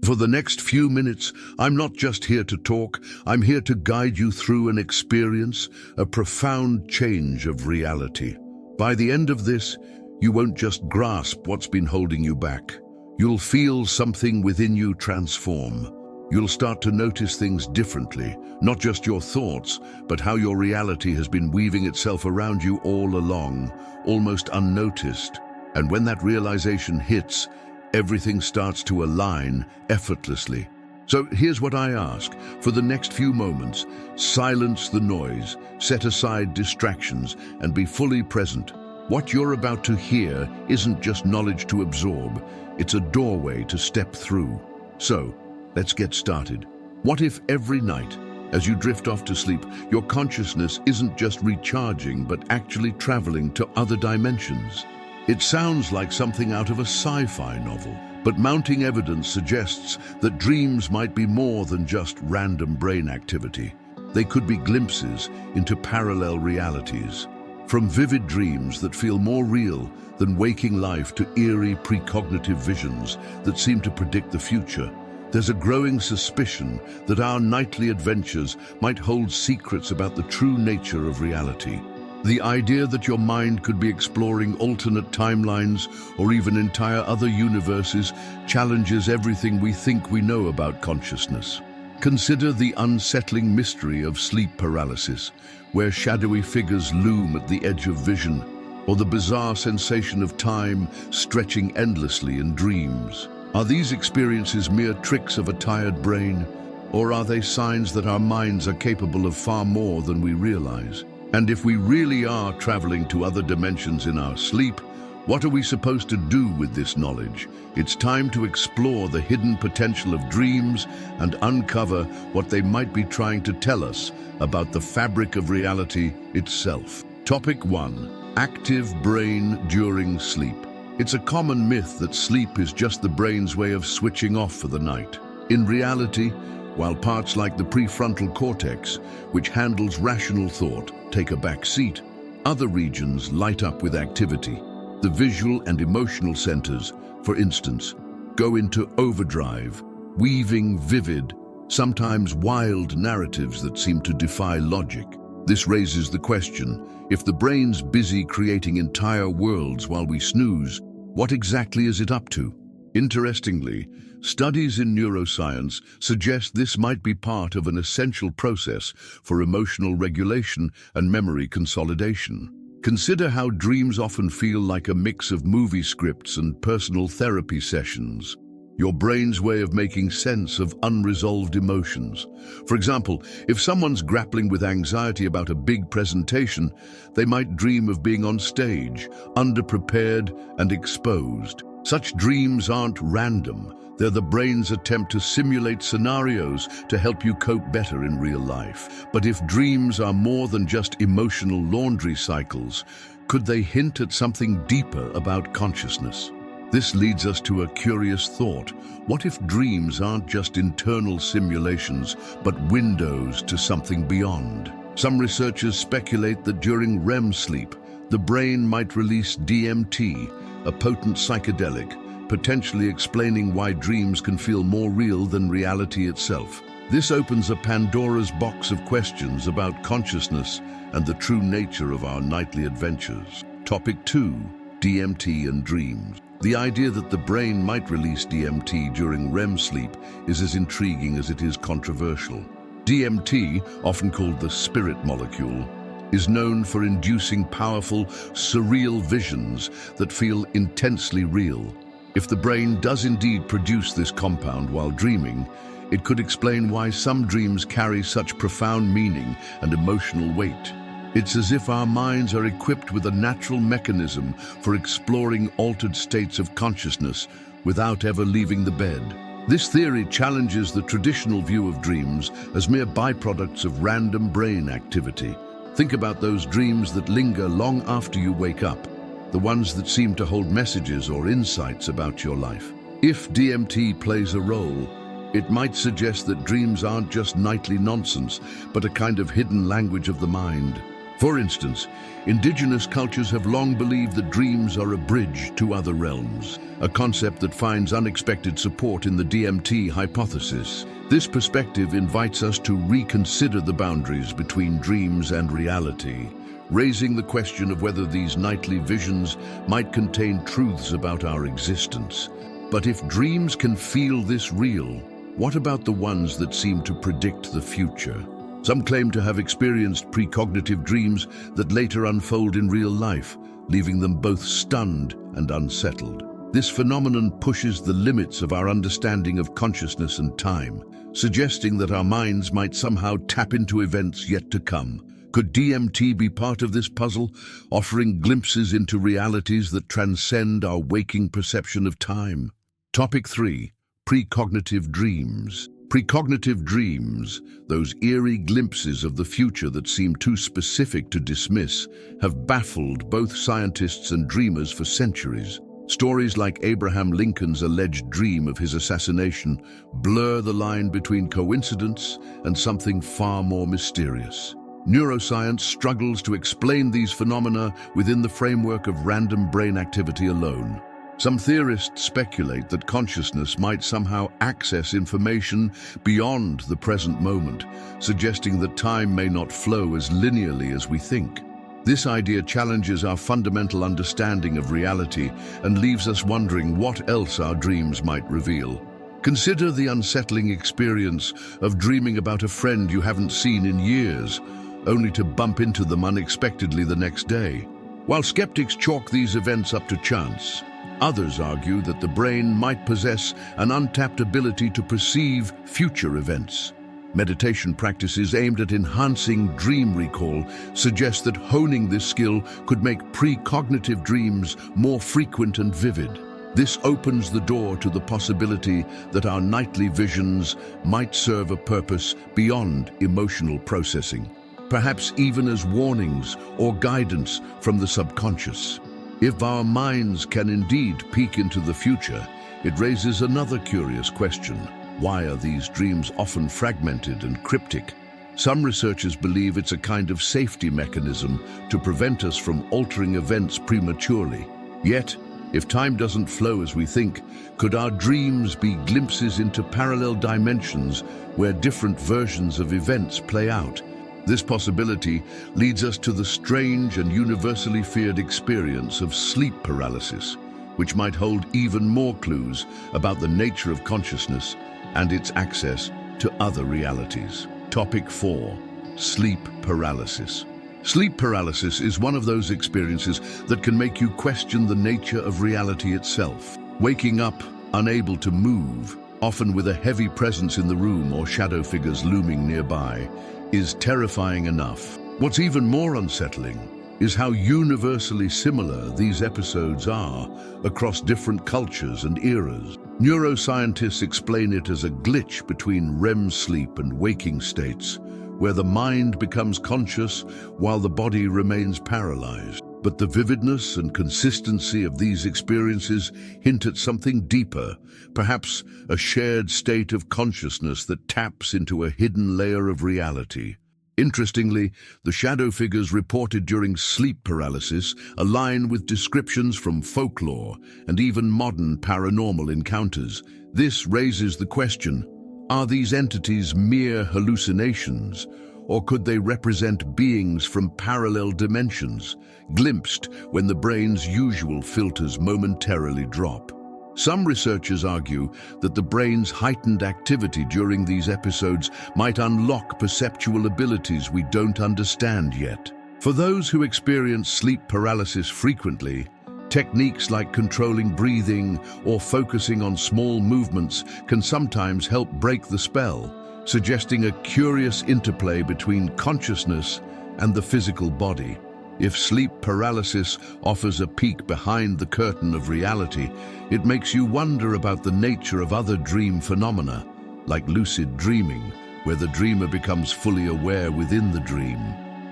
For the next few minutes, I'm not just here to talk, I'm here to guide you through an experience, a profound change of reality. By the end of this, you won't just grasp what's been holding you back. You'll feel something within you transform. You'll start to notice things differently, not just your thoughts, but how your reality has been weaving itself around you all along, almost unnoticed. And when that realization hits, everything starts to align effortlessly. So here's what I ask. For the next few moments, silence the noise, set aside distractions, and be fully present. What you're about to hear isn't just knowledge to absorb, it's a doorway to step through. So, let's get started. What if every night, as you drift off to sleep, your consciousness isn't just recharging, but actually traveling to other dimensions? It sounds like something out of a sci-fi novel, but mounting evidence suggests that dreams might be more than just random brain activity. They could be glimpses into parallel realities. From vivid dreams that feel more real than waking life to eerie precognitive visions that seem to predict the future, there's a growing suspicion that our nightly adventures might hold secrets about the true nature of reality. The idea that your mind could be exploring alternate timelines or even entire other universes challenges everything we think we know about consciousness. Consider the unsettling mystery of sleep paralysis, where shadowy figures loom at the edge of vision, or the bizarre sensation of time stretching endlessly in dreams. Are these experiences mere tricks of a tired brain, or are they signs that our minds are capable of far more than we realize? And if we really are traveling to other dimensions in our sleep, what are we supposed to do with this knowledge? It's time to explore the hidden potential of dreams and uncover what they might be trying to tell us about the fabric of reality itself. Topic 1. Active brain during sleep. It's a common myth that sleep is just the brain's way of switching off for the night. In reality, while parts like the prefrontal cortex, which handles rational thought, take a back seat, other regions light up with activity. The visual and emotional centers, for instance, go into overdrive, weaving vivid, sometimes wild narratives that seem to defy logic. This raises the question, if the brain's busy creating entire worlds while we snooze, what exactly is it up to? Interestingly, studies in neuroscience suggest this might be part of an essential process for emotional regulation and memory consolidation. Consider how dreams often feel like a mix of movie scripts and personal therapy sessions. Your brain's way of making sense of unresolved emotions. For example, if someone's grappling with anxiety about a big presentation, they might dream of being on stage, underprepared and exposed. Such dreams aren't random. They're the brain's attempt to simulate scenarios to help you cope better in real life. But if dreams are more than just emotional laundry cycles, could they hint at something deeper about consciousness? This leads us to a curious thought. What if dreams aren't just internal simulations, but windows to something beyond? Some researchers speculate that during REM sleep, the brain might release DMT, a potent psychedelic, potentially explaining why dreams can feel more real than reality itself. This opens a Pandora's box of questions about consciousness and the true nature of our nightly adventures. Topic 2. DMT and dreams. The idea that the brain might release DMT during REM sleep is as intriguing as it is controversial. DMT, often called the spirit molecule, is known for inducing powerful, surreal visions that feel intensely real. If the brain does indeed produce this compound while dreaming, it could explain why some dreams carry such profound meaning and emotional weight. It's as if our minds are equipped with a natural mechanism for exploring altered states of consciousness without ever leaving the bed. This theory challenges the traditional view of dreams as mere byproducts of random brain activity. Think about those dreams that linger long after you wake up, the ones that seem to hold messages or insights about your life. If DMT plays a role, it might suggest that dreams aren't just nightly nonsense, but a kind of hidden language of the mind. For instance, indigenous cultures have long believed that dreams are a bridge to other realms, a concept that finds unexpected support in the DMT hypothesis. This perspective invites us to reconsider the boundaries between dreams and reality, raising the question of whether these nightly visions might contain truths about our existence. But if dreams can feel this real, what about the ones that seem to predict the future? Some claim to have experienced precognitive dreams that later unfold in real life, leaving them both stunned and unsettled. This phenomenon pushes the limits of our understanding of consciousness and time, suggesting that our minds might somehow tap into events yet to come. Could DMT be part of this puzzle, offering glimpses into realities that transcend our waking perception of time? Topic 3. Precognitive dreams. Precognitive dreams, those eerie glimpses of the future that seem too specific to dismiss, have baffled both scientists and dreamers for centuries. Stories like Abraham Lincoln's alleged dream of his assassination blur the line between coincidence and something far more mysterious. Neuroscience struggles to explain these phenomena within the framework of random brain activity alone. Some theorists speculate that consciousness might somehow access information beyond the present moment, suggesting that time may not flow as linearly as we think. This idea challenges our fundamental understanding of reality and leaves us wondering what else our dreams might reveal. Consider the unsettling experience of dreaming about a friend you haven't seen in years, only to bump into them unexpectedly the next day. While skeptics chalk these events up to chance, others argue that the brain might possess an untapped ability to perceive future events. Meditation practices aimed at enhancing dream recall suggest that honing this skill could make precognitive dreams more frequent and vivid. This opens the door to the possibility that our nightly visions might serve a purpose beyond emotional processing, perhaps even as warnings or guidance from the subconscious. If our minds can indeed peek into the future, it raises another curious question. Why are these dreams often fragmented and cryptic? Some researchers believe it's a kind of safety mechanism to prevent us from altering events prematurely. Yet, if time doesn't flow as we think, could our dreams be glimpses into parallel dimensions where different versions of events play out? This possibility leads us to the strange and universally feared experience of sleep paralysis, which might hold even more clues about the nature of consciousness and its access to other realities. Topic 4. Sleep paralysis. Sleep paralysis is one of those experiences that can make you question the nature of reality itself. Waking up, unable to move, often with a heavy presence in the room or shadow figures looming nearby, is terrifying enough. What's even more unsettling is how universally similar these episodes are across different cultures and eras. Neuroscientists explain it as a glitch between REM sleep and waking states, where the mind becomes conscious while the body remains paralyzed. But the vividness and consistency of these experiences hint at something deeper, perhaps a shared state of consciousness that taps into a hidden layer of reality. Interestingly, the shadow figures reported during sleep paralysis align with descriptions from folklore and even modern paranormal encounters. This raises the question, are these entities mere hallucinations, or could they represent beings from parallel dimensions, glimpsed when the brain's usual filters momentarily drop? Some researchers argue that the brain's heightened activity during these episodes might unlock perceptual abilities we don't understand yet. For those who experience sleep paralysis frequently, techniques like controlling breathing or focusing on small movements can sometimes help break the spell, suggesting a curious interplay between consciousness and the physical body. If sleep paralysis offers a peek behind the curtain of reality, it makes you wonder about the nature of other dream phenomena, like lucid dreaming, where the dreamer becomes fully aware within the dream.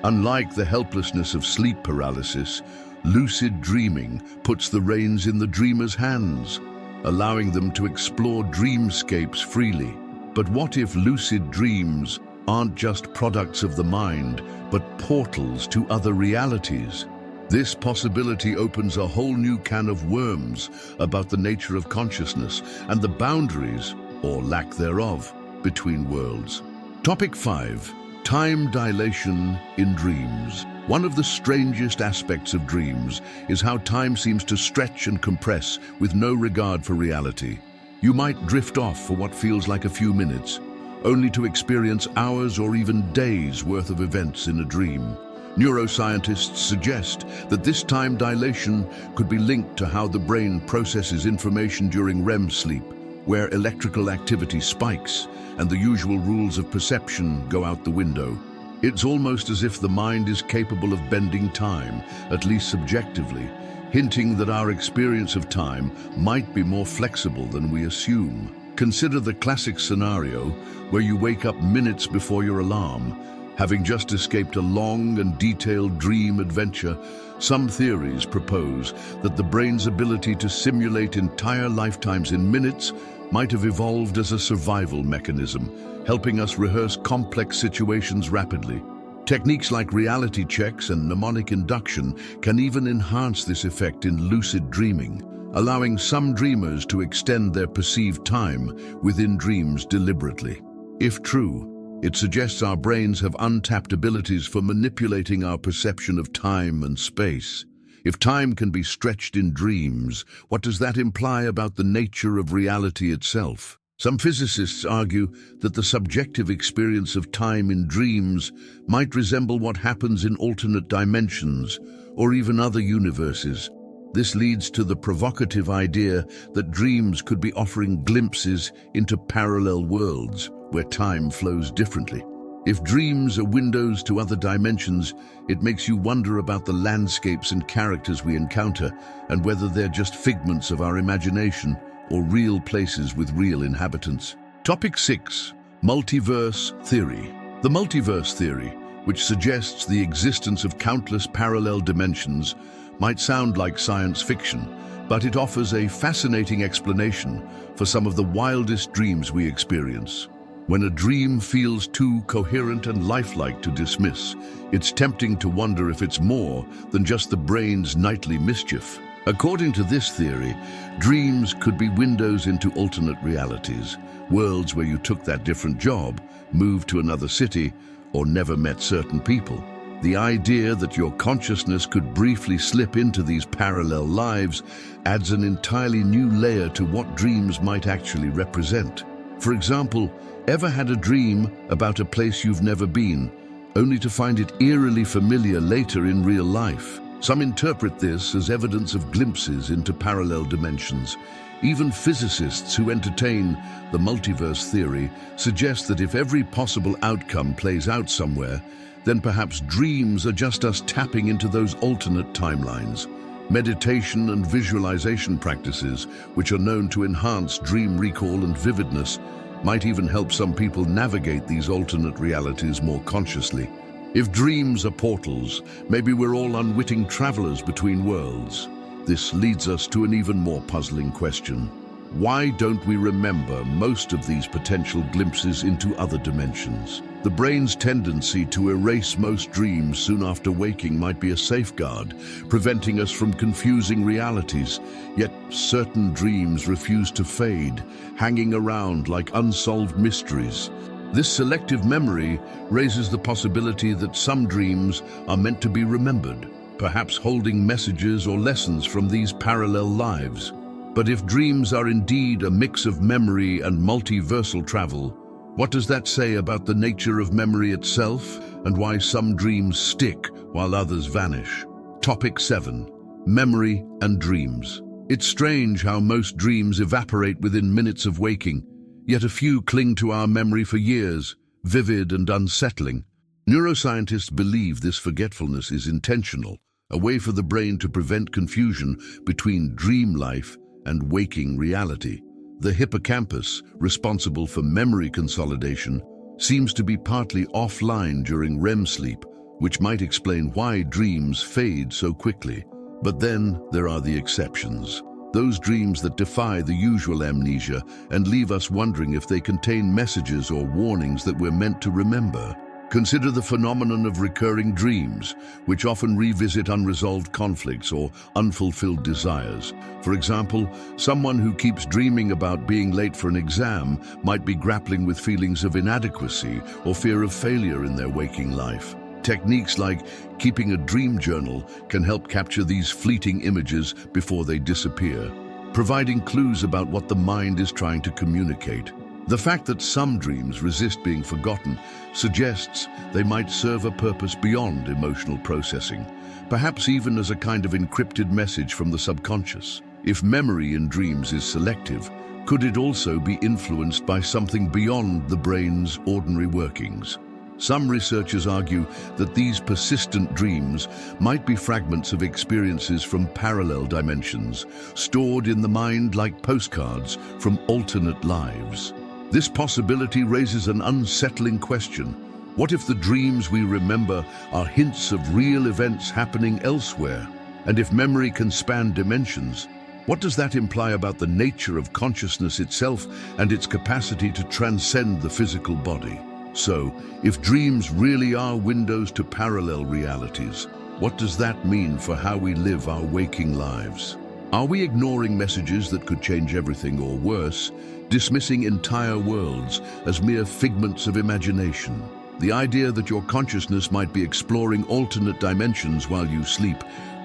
Unlike the helplessness of sleep paralysis, lucid dreaming puts the reins in the dreamer's hands, allowing them to explore dreamscapes freely. But what if lucid dreams aren't just products of the mind, but portals to other realities. This possibility opens a whole new can of worms about the nature of consciousness and the boundaries, or lack thereof, between worlds. Topic 5. Time dilation in dreams. One of the strangest aspects of dreams is how time seems to stretch and compress with no regard for reality. You might drift off for what feels like a few minutes, only to experience hours or even days worth of events in a dream. Neuroscientists suggest that this time dilation could be linked to how the brain processes information during REM sleep, where electrical activity spikes and the usual rules of perception go out the window. It's almost as if the mind is capable of bending time, at least subjectively, hinting that our experience of time might be more flexible than we assume. Consider the classic scenario where you wake up minutes before your alarm, having just escaped a long and detailed dream adventure. Some theories propose that the brain's ability to simulate entire lifetimes in minutes might have evolved as a survival mechanism, helping us rehearse complex situations rapidly. Techniques like reality checks and mnemonic induction can even enhance this effect in lucid dreaming, allowing some dreamers to extend their perceived time within dreams deliberately. If true, it suggests our brains have untapped abilities for manipulating our perception of time and space. If time can be stretched in dreams, what does that imply about the nature of reality itself? Some physicists argue that the subjective experience of time in dreams might resemble what happens in alternate dimensions or even other universes. This leads to the provocative idea that dreams could be offering glimpses into parallel worlds where time flows differently. If dreams are windows to other dimensions, it makes you wonder about the landscapes and characters we encounter and whether they're just figments of our imagination or real places with real inhabitants. Topic 6. Multiverse theory. The multiverse theory, which suggests the existence of countless parallel dimensions, might sound like science fiction, but it offers a fascinating explanation for some of the wildest dreams we experience. When a dream feels too coherent and lifelike to dismiss, it's tempting to wonder if it's more than just the brain's nightly mischief. According to this theory, dreams could be windows into alternate realities, worlds where you took that different job, moved to another city, or never met certain people. The idea that your consciousness could briefly slip into these parallel lives adds an entirely new layer to what dreams might actually represent. For example, ever had a dream about a place you've never been, only to find it eerily familiar later in real life? Some interpret this as evidence of glimpses into parallel dimensions. Even physicists who entertain the multiverse theory suggest that if every possible outcome plays out somewhere, then perhaps dreams are just us tapping into those alternate timelines. Meditation and visualization practices, which are known to enhance dream recall and vividness, might even help some people navigate these alternate realities more consciously. If dreams are portals, maybe we're all unwitting travelers between worlds. This leads us to an even more puzzling question. Why don't we remember most of these potential glimpses into other dimensions? The brain's tendency to erase most dreams soon after waking might be a safeguard, preventing us from confusing realities. Yet certain dreams refuse to fade, hanging around like unsolved mysteries. This selective memory raises the possibility that some dreams are meant to be remembered, perhaps holding messages or lessons from these parallel lives. But if dreams are indeed a mix of memory and multiversal travel, what does that say about the nature of memory itself and why some dreams stick while others vanish? Topic 7. Memory and dreams. It's strange how most dreams evaporate within minutes of waking, yet a few cling to our memory for years, vivid and unsettling. Neuroscientists believe this forgetfulness is intentional, a way for the brain to prevent confusion between dream life and waking reality. The hippocampus, responsible for memory consolidation, seems to be partly offline during REM sleep, which might explain why dreams fade so quickly. But then there are the exceptions. those dreams that defy the usual amnesia and leave us wondering if they contain messages or warnings that we're meant to remember. Consider the phenomenon of recurring dreams, which often revisit unresolved conflicts or unfulfilled desires. For example, someone who keeps dreaming about being late for an exam might be grappling with feelings of inadequacy or fear of failure in their waking life. Techniques like keeping a dream journal can help capture these fleeting images before they disappear, providing clues about what the mind is trying to communicate. The fact that some dreams resist being forgotten suggests they might serve a purpose beyond emotional processing, perhaps even as a kind of encrypted message from the subconscious. If memory in dreams is selective, could it also be influenced by something beyond the brain's ordinary workings? Some researchers argue that these persistent dreams might be fragments of experiences from parallel dimensions, stored in the mind like postcards from alternate lives. This possibility raises an unsettling question. What if the dreams we remember are hints of real events happening elsewhere? And if memory can span dimensions, what does that imply about the nature of consciousness itself and its capacity to transcend the physical body? So, if dreams really are windows to parallel realities, what does that mean for how we live our waking lives? Are we ignoring messages that could change everything, or worse, dismissing entire worlds as mere figments of imagination? The idea that your consciousness might be exploring alternate dimensions while you sleep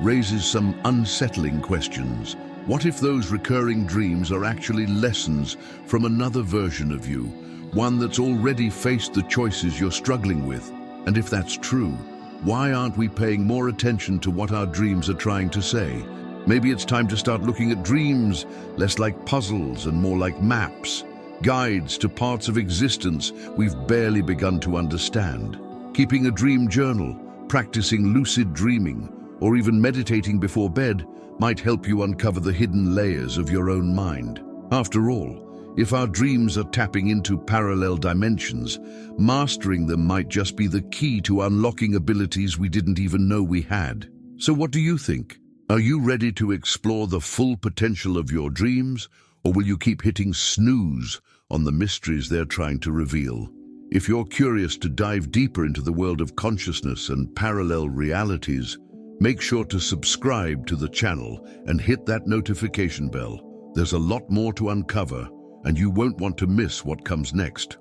raises some unsettling questions. What if those recurring dreams are actually lessons from another version of you, one that's already faced the choices you're struggling with? And if that's true, why aren't we paying more attention to what our dreams are trying to say? Maybe it's time to start looking at dreams less like puzzles and more like maps, guides to parts of existence we've barely begun to understand. Keeping a dream journal, practicing lucid dreaming, or even meditating before bed might help you uncover the hidden layers of your own mind. After all, if our dreams are tapping into parallel dimensions, mastering them might just be the key to unlocking abilities we didn't even know we had. So what do you think? Are you ready to explore the full potential of your dreams, or will you keep hitting snooze on the mysteries they're trying to reveal? If you're curious to dive deeper into the world of consciousness and parallel realities, make sure to subscribe to the channel and hit that notification bell. There's a lot more to uncover, and you won't want to miss what comes next.